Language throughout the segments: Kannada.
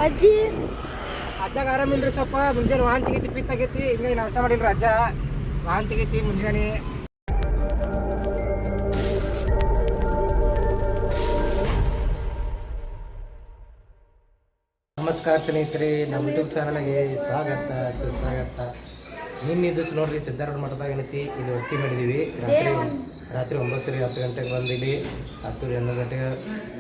ಅಜ್ಜಿ ಅಜ್ಜಾಗ ಆರಾಮಿಲ್ರಿ ಸ್ವಲ್ಪ ಮುಂಜಾನೆ ವಾಂತಿ ಗೀತಿ ಪಿತ್ತಾಗೈತಿ ಹಿಂಗಾಗಿ ನಾಷ್ಟ ಮಾಡಿಲ್ರಿ ಅಜ್ಜ ವಾಂತಿ ಗೀತಿ ಮುಂಜಾನೆ. ನಮಸ್ಕಾರ ಸ್ನೇಹಿತರೆ, ನಮ್ಮ ಯೂಟ್ಯೂಬ್ ಚಾನಲ್ಗೆ ಸ್ವಾಗತ ಸುಸ್ವಾಗತ. ನಿನ್ನೆ ದಿವಸ ನೋಡ್ರಿ ಸಿದ್ಧಾರೂಢ ಮಠದಾಗ ಏನೈತಿ ಇಲ್ಲಿ ವಸತಿ ಮಾಡಿದ್ದೀವಿ. ರಾತ್ರಿ 9:30 ಗಂಟೆಗೆ ಬಂದು ಇಲ್ಲಿ 10:11 ಗಂಟೆಗೆ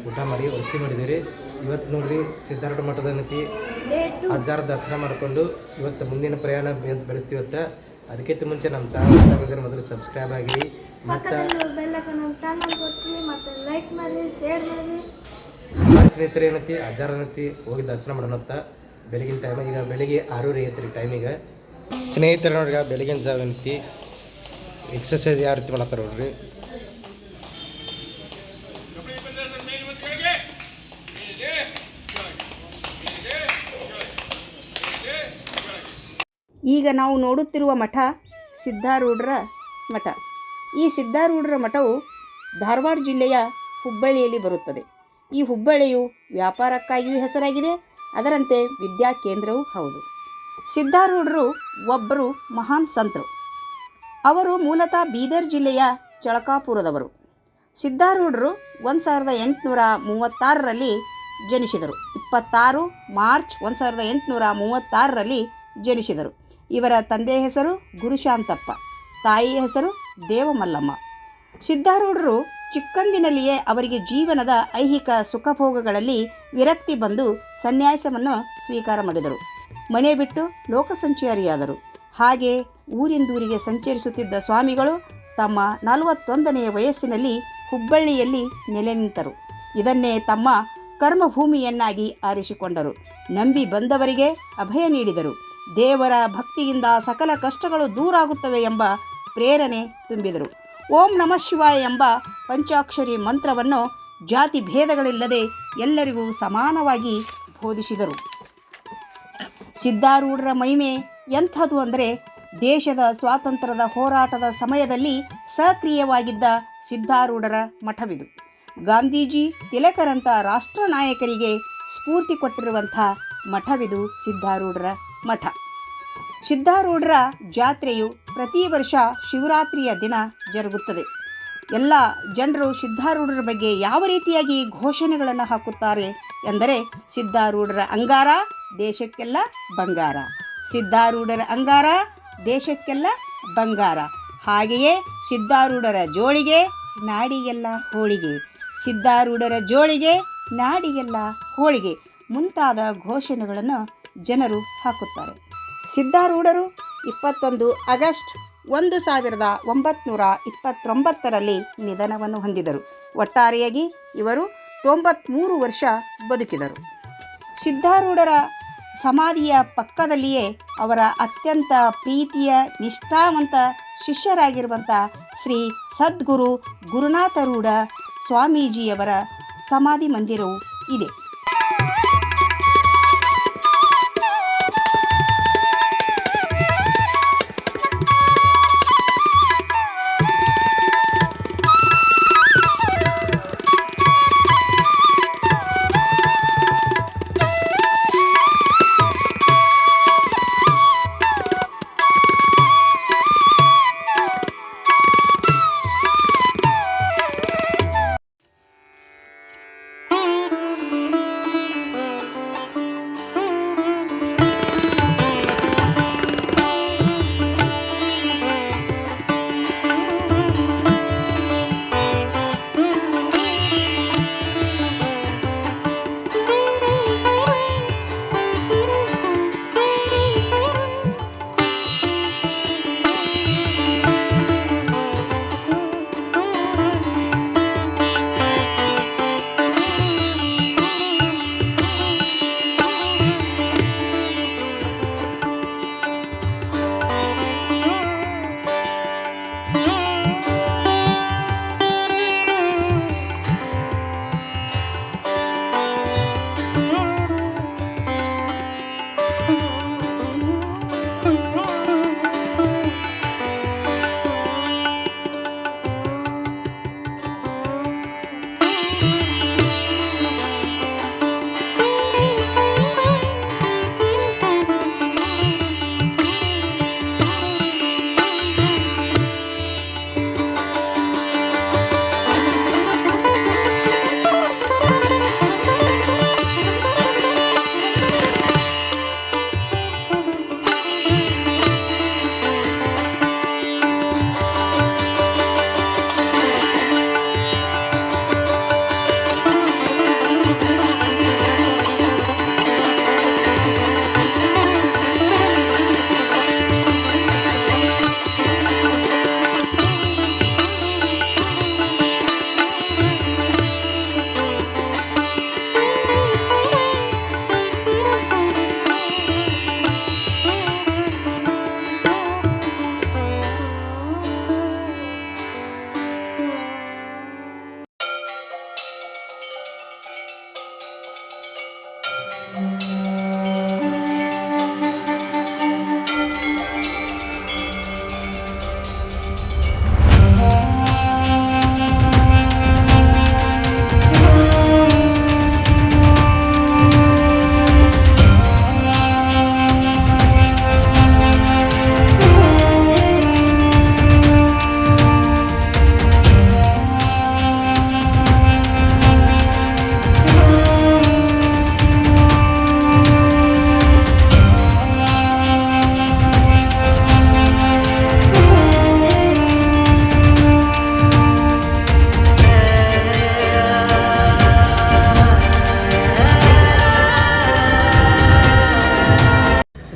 ಊಟ ಮಾಡಿ ವಸತಿ ಮಾಡಿದ್ದೀವಿ. ಇವತ್ತು ನೋಡ್ರಿ ಸಿದ್ಧಾರೂಢ ಮಠದ ಏನೈತಿ ಅಜ್ಜಾರ ದರ್ಶನ ಮಾಡಿಕೊಂಡು ಇವತ್ತು ಮುಂದಿನ ಪ್ರಯಾಣ ಬೆಳೆಸ್ತೀವಿ. ಇವತ್ತು ಅದಕ್ಕಿಂತ ಮುಂಚೆ ನಮ್ಮ ಚಾನಲ್ ಮೊದಲು ಸಬ್ಸ್ಕ್ರೈಬ್ ಆಗಿರಿ ಮತ್ತು ಸ್ನೇಹಿತರೆ ಏನೈತಿ ಅಜ್ಜಾರ ಏನೈತಿ ಹೋಗಿ ದರ್ಶನ ಮಾಡೋಣತ್ತ. ಬೆಳಗಿನ ಟೈಮ್ ಈಗ ಬೆಳಿಗ್ಗೆ 6:30 ಐತ್ರಿ ಟೈಮಿಗೆ. ಸ್ನೇಹಿತರೆ ನೋಡ್ರಿ ಬೆಳಗಿನ ಜಾವ ಏನೈತಿ ಎಕ್ಸಸೈಸ್ ಯಾವ ರೀತಿ ಮಾಡತ್ತಾರ ನೋಡ್ರಿ. ಈಗ ನಾವು ನೋಡುತ್ತಿರುವ ಮಠ ಸಿದ್ಧಾರೂಢರ ಮಠ. ಈ ಸಿದ್ಧಾರೂಢರ ಮಠವು ಧಾರವಾಡ ಜಿಲ್ಲೆಯ ಹುಬ್ಬಳ್ಳಿಯಲ್ಲಿ ಬರುತ್ತದೆ. ಈ ಹುಬ್ಬಳ್ಳಿಯು ವ್ಯಾಪಾರಕ್ಕಾಗಿಯೂ ಹೆಸರಾಗಿದೆ, ಅದರಂತೆ ವಿದ್ಯಾ ಕೇಂದ್ರವೂ ಹೌದು. ಸಿದ್ಧಾರೂಢರು ಒಬ್ಬರು ಮಹಾನ್ ಸಂತರು. ಅವರು ಮೂಲತಃ ಬೀದರ್ ಜಿಲ್ಲೆಯ ಚಳಕಾಪುರದವರು. ಸಿದ್ಧಾರೂಢರು 1836ರಲ್ಲಿ ಜನಿಸಿದರು. 26 ಮಾರ್ಚ್ 1836ರಲ್ಲಿ ಜನಿಸಿದರು. ಇವರ ತಂದೆಯ ಹೆಸರು ಗುರುಶಾಂತಪ್ಪ, ತಾಯಿಯ ಹೆಸರು ದೇವಮಲ್ಲಮ್ಮ. ಸಿದ್ಧಾರೂಢರು ಚಿಕ್ಕಂದಿನಲ್ಲಿಯೇ ಅವರಿಗೆ ಜೀವನದ ಐಹಿಕ ಸುಖಭೋಗಗಳಲ್ಲಿ ವಿರಕ್ತಿ ಬಂದು ಸನ್ಯಾಸವನ್ನು ಸ್ವೀಕಾರ ಮಾಡಿದರು. ಮನೆ ಬಿಟ್ಟು ಲೋಕಸಂಚಾರಿಯಾದರು. ಹಾಗೆ ಊರಿಂದೂರಿಗೆ ಸಂಚರಿಸುತ್ತಿದ್ದ ಸ್ವಾಮಿಗಳು ತಮ್ಮ 41ನೇ ವಯಸ್ಸಿನಲ್ಲಿ ಹುಬ್ಬಳ್ಳಿಯಲ್ಲಿ ನೆಲೆ ನಿಂತರು. ಇದನ್ನೇ ತಮ್ಮ ಕರ್ಮಭೂಮಿಯನ್ನಾಗಿ ಆರಿಸಿಕೊಂಡರು. ನಂಬಿ ಬಂದವರಿಗೆ ಅಭಯ ನೀಡಿದರು. ದೇವರ ಭಕ್ತಿಯಿಂದ ಸಕಲ ಕಷ್ಟಗಳು ದೂರಾಗುತ್ತವೆ ಎಂಬ ಪ್ರೇರಣೆ ತುಂಬಿದರು. ಓಂ ನಮಃ ಶಿವಾಯ ಎಂಬ ಪಂಚಾಕ್ಷರಿ ಮಂತ್ರವನ್ನು ಜಾತಿ ಭೇದಗಳಿಲ್ಲದೆ ಎಲ್ಲರಿಗೂ ಸಮಾನವಾಗಿ ಬೋಧಿಸಿದರು. ಸಿದ್ಧಾರೂಢರ ಮಹಿಮೆ ಎಂಥದ್ದು ಅಂದರೆ, ದೇಶದ ಸ್ವಾತಂತ್ರ್ಯದ ಹೋರಾಟದ ಸಮಯದಲ್ಲಿ ಸಕ್ರಿಯವಾಗಿದ್ದ ಸಿದ್ಧಾರೂಢರ ಮಠವಿದು. ಗಾಂಧೀಜಿ, ತಿಲಕರಂಥ ರಾಷ್ಟ್ರ ನಾಯಕರಿಗೆ ಸ್ಫೂರ್ತಿ ಕೊಟ್ಟಿರುವಂಥ ಮಠವಿದು ಸಿದ್ಧಾರೂಢರ ಮಠ. ಸಿದ್ಧಾರೂಢರ ಜಾತ್ರೆಯು ಪ್ರತಿ ವರ್ಷ ಶಿವರಾತ್ರಿಯ ದಿನ ಜರುಗುತ್ತದೆ. ಎಲ್ಲ ಜನರು ಸಿದ್ಧಾರೂಢರ ಬಗ್ಗೆ ಯಾವ ರೀತಿಯಾಗಿ ಘೋಷಣೆಗಳನ್ನು ಹಾಕುತ್ತಾರೆ ಎಂದರೆ, ಸಿದ್ಧಾರೂಢರ ಅಂಗಾರ ದೇಶಕ್ಕೆಲ್ಲ ಬಂಗಾರ, ಸಿದ್ಧಾರೂಢರ ಅಂಗಾರ ದೇಶಕ್ಕೆಲ್ಲ ಬಂಗಾರ, ಹಾಗೆಯೇ ಸಿದ್ಧಾರೂಢರ ಜೋಳಿಗೆ ನಾಡಿಗೆಲ್ಲ ಹೋಳಿಗೆ, ಸಿದ್ಧಾರೂಢರ ಜೋಳಿಗೆ ನಾಡಿಗೆಲ್ಲ ಹೋಳಿಗೆ ಮುಂತಾದ ಘೋಷಣೆಗಳನ್ನು ಜನರು ಹಾಕುತ್ತಾರೆ. ಸಿದ್ಧಾರೂಢರು 21 ಆಗಸ್ಟ್ 1929ರಲ್ಲಿ ನಿಧನವನ್ನು ಹೊಂದಿದರು. ಒಟ್ಟಾರೆಯಾಗಿ ಇವರು 93 ವರ್ಷ ಬದುಕಿದರು. ಸಿದ್ಧಾರೂಢರ ಸಮಾಧಿಯ ಪಕ್ಕದಲ್ಲಿಯೇ ಅವರ ಅತ್ಯಂತ ಪ್ರೀತಿಯ ನಿಷ್ಠಾವಂತ ಶಿಷ್ಯರಾಗಿರುವಂಥ ಶ್ರೀ ಸದ್ಗುರು ಗುರುನಾಥರೂಢ ಸ್ವಾಮೀಜಿಯವರ ಸಮಾಧಿ ಮಂದಿರವೂ ಇದೆ.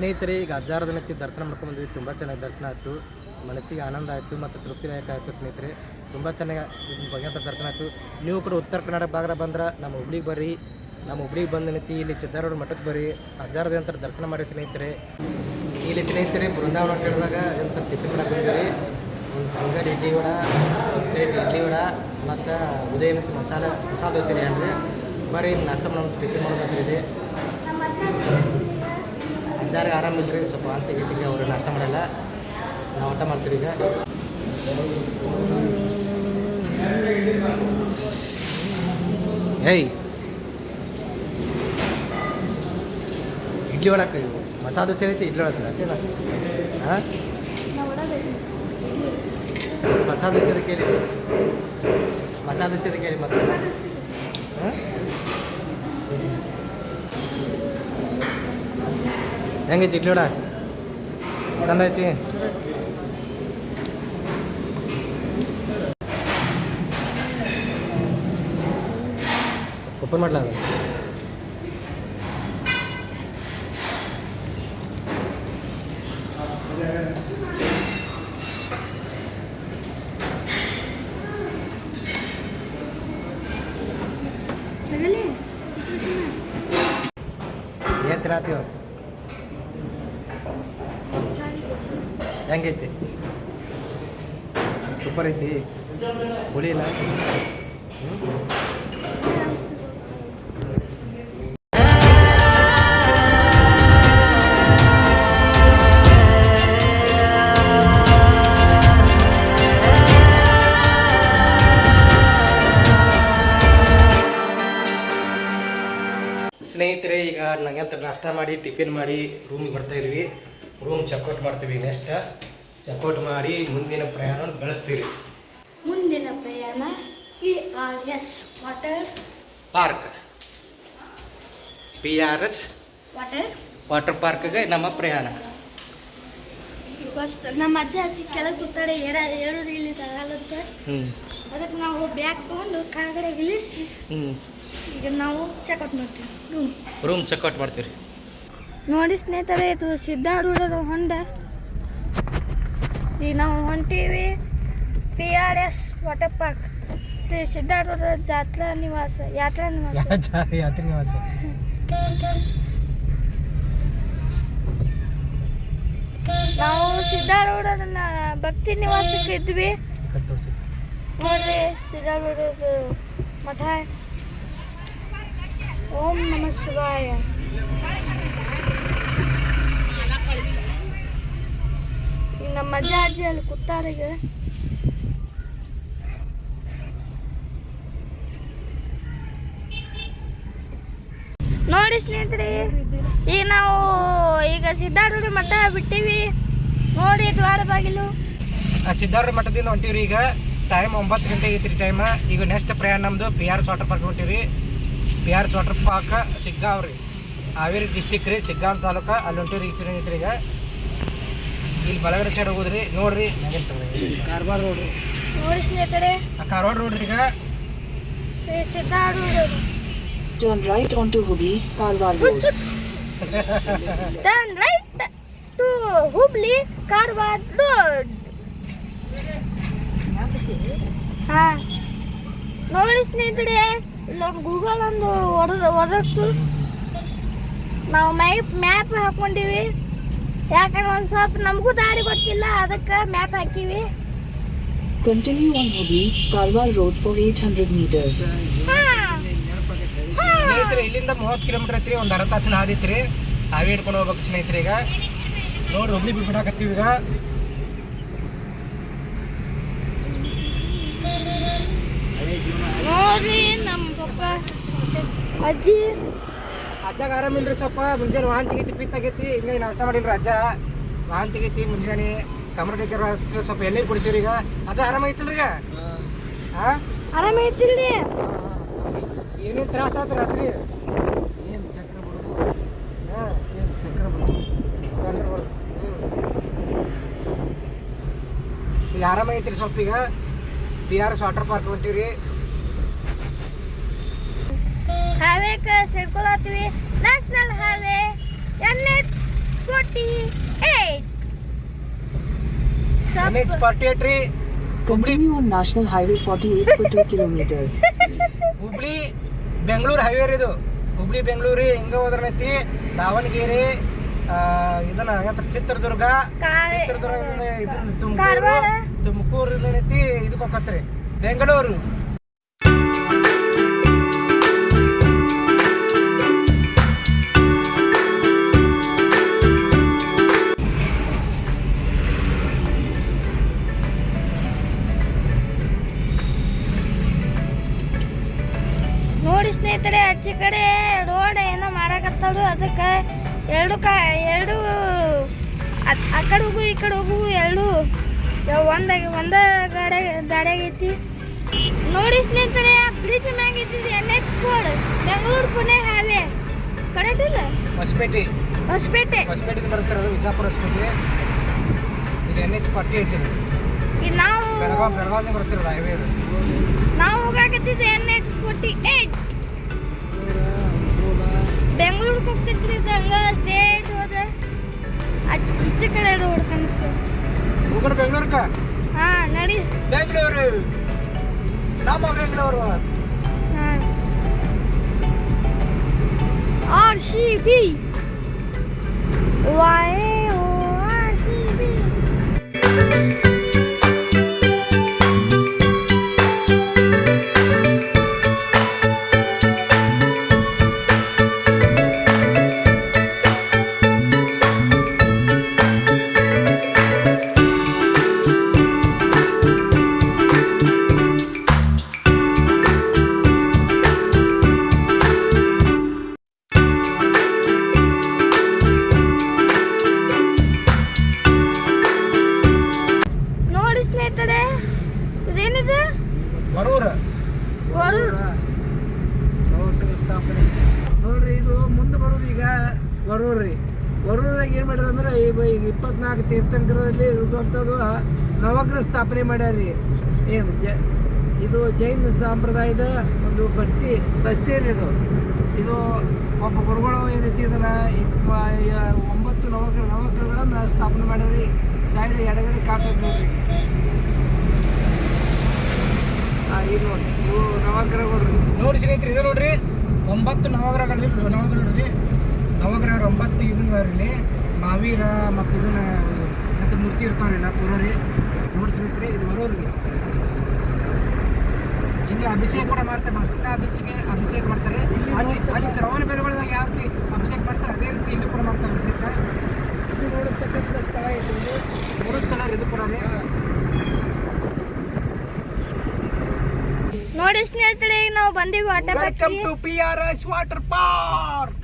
ಸ್ನೇಹಿತರೆ, ಈಗ ಹಜಾರದ ನೆತ್ತಿ ದರ್ಶನ ಮಾಡ್ಕೊಂಡು ಬಂದ್ವಿ. ತುಂಬ ಚೆನ್ನಾಗಿ ದರ್ಶನ ಆಯಿತು, ಮನಸ್ಸಿಗೆ ಆನಂದ ಆಯಿತು ಮತ್ತು ತೃಪ್ತಿದಾಯಕ ಆಯಿತು ಸ್ನೇಹಿತರೆ. ತುಂಬ ಚೆನ್ನಾಗಿ ಭಗವಂತ ದರ್ಶನ ಆಯಿತು. ನೀವು ಕೂಡ ಉತ್ತರ ಕರ್ನಾಟಕ ಭಾಗ ಬಂದ್ರೆ ನಮ್ಮ ಹುಬ್ಳಿಗೆ ಬರ್ರಿ. ನಮ್ಮ ಹುಬ್ಳಿಗೆ ಬಂದ ನೆತ್ತಿ ಇಲ್ಲಿ ಸಿದ್ಧಾರೂಢ ಮಠಕ್ಕೆ ಬರ್ರಿ, ಹಜಾರದ ನಂತರ ದರ್ಶನ ಮಾಡಿ ಸ್ನೇಹಿತರೆ. ಇಲ್ಲಿ ಸ್ನೇಹಿತರೆ ಬೃಂದಾವನ ಹೋಟೆಲ್ದಾಗ ಎಂತ ಟಿಫಿನ್ ಮಾಡಕ್ಕೆ ಬಂದಿರಿ. ಒಂದು ಸಿಂಗಲ್ ಇಡ್ಲಿ ವಡ, ಒಂದು ಪ್ಲೇಟ್ ಇಡ್ಲಿ ವಡ ಮತ್ತು ಉದಯ ಮತ್ತು ಮಸಾಲೆ ದೋಸೆ ಇದೆ ಅಂದರೆ ಬರ್ರಿ ನಾಷ್ಟ ಮಾಡೋದು, ಟಿಫಿನ್ ಮಾಡೋದು ಇದೆ. ಅಜ್ಜಾರಿಗೆ ಆರಾಮಿಲ್ಲರಿ, ಸ್ವಲ್ಪ ಅಂತಿಗೆ ಅವರು ನಾಷ್ಟ ಮಾಡಲ್ಲ, ನಾವು ಊಟ ಮಾಡ್ತೀವಿ ಈಗ. ಏಯ್ ಇಡ್ಲಿ ಒಳಕ್ಕೆ ಮಸಾಲೆ ದೋಸೆ ಐತಿ, ಇಡ್ಲಿ ಒಳಕ್ಕೆ ಹಾಂ ಮಸಾಲೆ ದೋಸೆ ಕೇಳಿ, ಮಸಾಲೆ ದೋಸೆ ಕೇಳಿ ಮತ್ತೆ ಹಾಂ ಹೆಂಗೈತಿ ಇಡ್ಲಿ ವಡ? ಚಂದ ಐತಿ. ಓಪನ್ ಮಾಡಲ ಅದು? ಏನು ತಿನ್ನತ್ತೀವ? ಹೆಂಗೈತಿ? ಸೂಪರ್ ಐತಿ, ಹುಳಿ ಇಲ್ಲ. ಸ್ನೇಹಿತರೆ, ಈಗ ನಂಗಂತ ನಾಷ್ಟ ಮಾಡಿ ಟಿಫಿನ್ ಮಾಡಿ ರೂಮಿಗೆ ಬರ್ತಾಯಿದ್ವಿ. ರೂಮ್ ಚೆಕ್ಔಟ್ ಮಾಡ್ತೀವಿ. ನೆಕ್ಸ್ಟ್ ಚೆಕ್ಔಟ್ ಮಾಡಿ ಮುಂದಿನ ಪ್ರಯಾಣ ಬೆಳೆಸ್ತೀವಿ. ಮುಂದಿನ ಪ್ರಯಾಣ PRS ಪಾರ್ಕ್, PRS ವಾಟರ್ ಪಾರ್ಕ್ಗೆ ನಮ್ಮ ಪ್ರಯಾಣ. ನಮ್ಮ ಅಜ್ಜಿ ಕೆಳಗೆ ಕೂತಾಳೆ, ಏರೋದು ಇಲ್ಲಿ ತಗೊಳುತ್ತೆ. ಅದಕ್ಕೆ ನಾವು ಬ್ಯಾಗ್ ತೊಗೊಂಡು ಕೆಳಗಡೆ ಇಳಿಸಿ ಈಗ ನಾವು ಚೆಕ್ಔಟ್ ಮಾಡ್ತೀವಿ. ರೂಮ್ ಚೆಕ್ಔಟ್ ಮಾಡ್ತೀವಿ. ನೋಡಿ ಸ್ನೇಹಿತರೆ, ಇದು ಸಿದ್ಧಾರೂಢರ ಹೊಂಡ. ಈಗ ನಾವು ಹೊಂಟೀವಿ PRS water park, Shri Siddharoodha Yatra Nivas. ನಾವು ಸಿದ್ಧಾರೂಢರ ಭಕ್ತಿ ನಿವಾಸಕ್ಕೆ ಇದ್ವಿ. ನೋಡ್ರಿ ಸಿದ್ಧಾರೂಢದ ಮಠ. ಓಂ ನಮಃ ಶಿವಾಯ. ಈಗ ನಮ್ಮ ಅಜ್ಜ ಅಜ್ಜಿ ಅಲ್ಲಿ ಕೂತಾರೀಗ. ನೋಡಿ ಸ್ನೇಹಿತರೆ, ಈಗ ನಾವು ಸಿದ್ಧಾರೂಢ ಮಠ ಬಿಟ್ಟಿವಿ. ನೋಡಿ ದ್ವಾರ ಬಾಗಿಲು. ಸಿದ್ಧಾರೂಢ ಮಠದಿಂದ ಹೊಂಟಿವ್ರಿ. ಈಗ ಟೈಮ್ 9 ಗಂಟೆ ಐತ್ರಿ ಟೈಮ್. ಈಗ ನೆಕ್ಸ್ಟ್ ಪ್ರಯಾಣ ನಮ್ಮದು PRS ವಾಟರ್ ಪಾರ್ಕ್ ಹೊಂಟಿವ್ರಿ. PRS ವಾಟರ್ ಪಾರ್ಕ್ ಸಿಗ್ಗಾಂವ್ ರೀ, ಹಾವೇರಿ ಡಿಸ್ಟಿಕ್ ರೀ, ಸಿಗ್ಗಾಂವ್ ತಾಲೂಕು. ಅಲ್ಲಿ ಹೊಂಟಿವ್ರಿ. ಈಗ ಐತ್ರಿ. ಈಗ ಇಲ್ಲಿ ಬಲಗಡೆ ಸೈಡ್ ಹೋಗೋದ್ರಿ. ನೋಡ್ರಿ ಕಾರವಾರ ರೋಡ್ ರೀ. ನೋಡಿ ಸ್ನೇಹಿತರೆ, ಕಾರವಾರ ರೋಡ್ ರೀ. ಈಗ Shri Siddharudha. Turn right onto Hubli, Karwar Road. Turn right to Hubli, Karwar Road. ಹಾಂ, ನೋಡಿ ಸ್ನೇಹಿತರೆ, ಇಲ್ಲೊಂದು ಗೂಗಲ್ ಒಂದು ಹೊರತು ನಾವು ಮ್ಯಾಪ್ ಹಾಕ್ಕೊಂಡಿವಿ. ಯಾಕಂದ್ರೆ ಒಂದು ಸ್ವಲ್ಪ ನಮಗೂ ದಾರಿ ಗೊತ್ತಿಲ್ಲ, ಅದಕ್ಕೆ ಮ್ಯಾಪ್ ಹಾಕಿವಿ. Continue on Hubli, Karwar Road for 800 meters. ಸ್ನೇಹಿತರೆ, ಇಲ್ಲಿಂದ 30 ಕಿಲೋಮೀಟರ್ ಐತ್ರಿ. ಒಂದು ಅರ್ಧ ತಾಸಿನ ಆದಿತ್ರಿ. ಹಾವಿ ಹಿಡ್ಕೊಂಡು ಹೋಗ್ಬೇಕು ಸ್ನೇಹಿತರೆ. ಈಗ ನೋಡ್ರಿ ಹುಬ್ಳಿ ಬಿಟ್ಬಿಡಾಕತ್ತೀವಿ. ಈಗ ನೋಡ್ರಿ ನಮ್ಮ ಪಪ್ಪ ಅಜ್ಜಾಗ ಆರಾಮಿಲ್ರಿ. ಸ್ವಲ್ಪ ಮುಂಜಾನೆ ವಾಂತಿ ಗೀತಿ ಪಿತ್ತಾಗೈತಿ. ಹಿಂಗಾಗಿ ನಾಷ್ಟ ಮಾಡಿಲ್ರಿ ಅಜ್ಜ. ವಾಂತಿ ಗೀತಿ ಮುಂಜಾನೆ ಕಮರಡಿಕೆ ಸ್ವಲ್ಪ ಎಣ್ಣೀರು ಕುಡಿಸಿವ್ರಿ. ಈಗ ಅಜ್ಜ ಆರಾಮಾಗಿತ್ತಲ್ರಿ? ಈಗ ಹಾಂ ಆರಾಮೈತಿಲ್ರಿ. ಏನೇನು ತ್ರಾಸ ಆಯ್ತು ರಾತ್ರಿ? ಏನು ಚಕ್ರ ಬರೋದು? ಹಾಂ, ಏನು ಚಕ್ರ ಬರೋದು? ಈಗ ಆರಾಮಾಗೈತಿ ರೀ ಸ್ವಲ್ಪ. ಈಗ PRS ವಾಟರ್ ಪಾರ್ಕ್ ಹೊಂಟಿವ್ರಿ. ಹಾವೇಕ ಸೇರ್ಕೊಳತ್ತೀವಿ. National highway NH 40. NH48 ರೀ. Continue on National Highway 48 for 2 kilometers. Hubli Bengaluru highway ರೀ ಇದು. ಹುಬ್ಳಿ ಬೆಂಗಳೂರು ಹಿಂಗ ಹೋದ್ರನೈತಿ ದಾವಣಗೆರೆ, ಇದನ್ನ ಚಿತ್ರದುರ್ಗ, ಇದನ್ನ ತುಮಕೂರು ಏನೈತಿ ಇದಕ್ಕೆ ಹೋಗತ್ರಿ ಬೆಂಗಳೂರು. ನೋಡಿ ಸ್ನೇಹಿತರೆ, ಆಚೆ ಕಡೆ ರೋಡ್ ಏನೋ ಮಾಡಕತ್ತವ್ರು. ಅದಕ್ಕೆ ಎರಡು ಆ ಕಡೆ ಹೋಗು ಈ ಕಡೆ ಹೋಗು ಎರಡು ಒಂದ ಗಾಡಿಯಾಗೈತಿ. ನೋಡಿ ಸ್ನೇಹಿತರೆ, ಬ್ರಿಡ್ಜ್ ಮ್ಯಾಗ ಇದ್ದಿದ್ದು NH4 Bengaluru Pune highway correct ಇಲ್ಲ? ಹೊಸಪೇಟೆ ಬರ್ತಾರೆ, ಅದು ವಿಜಾಪುರ ಹೊಸಪೇಟೆ. ಇದು NH48 ಇದು ನಾವು ಬೆಳಗಾವಿ ಬರ್ತಿರೋದು ಹೈವೇ ಅದು. ನಾವು ಹೋಗಾಕತ್ತಿದ್ದು NH48 ಬೆಂಗಳೂರಿಗೆ ಹೋಗ್ತಿದ್ರಿ. ಇದು ಹಂಗ ಸ್ಟೇಟ್ ಹೋದ ಈಚೆ ಕಡೆ ರೋಡ್ ಕಾಣಿಸ್ತದೆ. ಹೋಗೋಣ ಬೆಂಗಳೂರ್ಕ? ಹಾ ನಡಿ. ಬೆಂಗಳೂರು ನಮ್ಮ ಬೆಂಗಳೂರು. RCB RCB. ನೋಡಿ ಸ್ನೇಹಿತರೆ, ಇದೇನಿದೆ? ವರೂರು ಸ್ಥಾಪನೆ ನೋಡ್ರಿ. ಇದು ಮುಂದೆ ಬರೋದು ಈಗ ವರೂರು ರೀ. ವರೂರಾಗ ಏನು ಮಾಡ್ಯಾರ ಅಂದ್ರೆ ಈಗ 24 ತೀರ್ಥಂಕರಲ್ಲಿ ಇರುವಂಥದ್ದು ನವಗ್ರಹ ಸ್ಥಾಪನೆ ಮಾಡ್ಯಾರ್ರಿ. ಏನು ಇದು ಜೈನ ಸಂಪ್ರದಾಯದ ಒಂದು ಬಸ್ತಿ ರೀ ಇದು. ಇದು ಒಬ್ಬ ಗುರುಗಳು ಏನೈತಿ ಇದನ್ನ 9 ನವಗ್ರಹಗಳನ್ನು ಸ್ಥಾಪನೆ ಮಾಡ್ಯಾರ್ರಿ. ಸೈಡ್ ಎಡಗಡೆ ಕಾಣ್ತದೆ ನೋಡ್ರಿ. ಇದು ನವಗ್ರಹಗಳು ನೋಡಿ ಸ್ನೇಹಿತರೆ. ಇದು ನೋಡ್ರಿ 9 ನವಗ್ರಹಗಳು ರೀ. ನವಗ್ರಹರು 9 ಇದನ್ನ ಇಲ್ಲಿ ಮಹಾವೀರ ಮತ್ತು ಇದನ್ನ ಮತ್ತು ಮೂರ್ತಿ ಇರ್ತಾವ್ರಿ ನಾ ಪೂರ ರೀ. ನೋಡಿ ಸ್ನೇಹಿತರೆ, ಇದು ಬರೋರಿಗೆ ಇಲ್ಲಿ ಅಭಿಷೇಕ ಕೂಡ ಮಾಡ್ತಾರೆ. ಮಸ್ತಕ ಅಭಿಷೇಕ ಮಾಡ್ತಾರೆ. ಅಲ್ಲಿ ಶ್ರವಣ ಬೆಳಗೊಳದಾಗ ಯಾವ ರೀತಿ ಅಭಿಷೇಕ ಮಾಡ್ತಾರೆ ಅದೇ ರೀತಿ ಇಲ್ಲಿ ಕೂಡ ಮಾಡ್ತಾರೆ ಅಭಿಷೇಕ. ಇದು ನೋಡತಕ್ಕಂಥ ಸ್ಥಳ ಐತಿ. ಮೂರು ಸ್ಥಳ ಇದು ಕೂಡ ರೀ. ನೋಡಿ ಸ್ನೇಹಿತರೆ, ಈಗ ನಾವು ಬಂದೀವಿ water park. Welcome to PRS water park.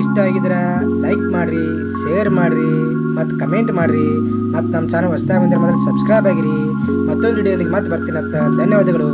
ಇಷ್ಟ ಆಗಿದ್ರೆ ಲೈಕ್ ಮಾಡಿರಿ, ಶೇರ್ ಮಾಡಿರಿ ಮತ್ತು ಕಮೆಂಟ್ ಮಾಡಿರಿ. ಮತ್ತು ನಮ್ಮ ಚಾನಲ್ ಹೊಸದಾಗಿ ಬಂದರೆ ಮೊದಲು ಸಬ್ಸ್ಕ್ರೈಬ್ ಆಗಿರಿ. ಮತ್ತೊಂದು ವಿಡಿಯೋಲಿಗೆ ಮತ್ತೆ ಬರ್ತೀನಿ ಅಂತ. ಧನ್ಯವಾದಗಳು.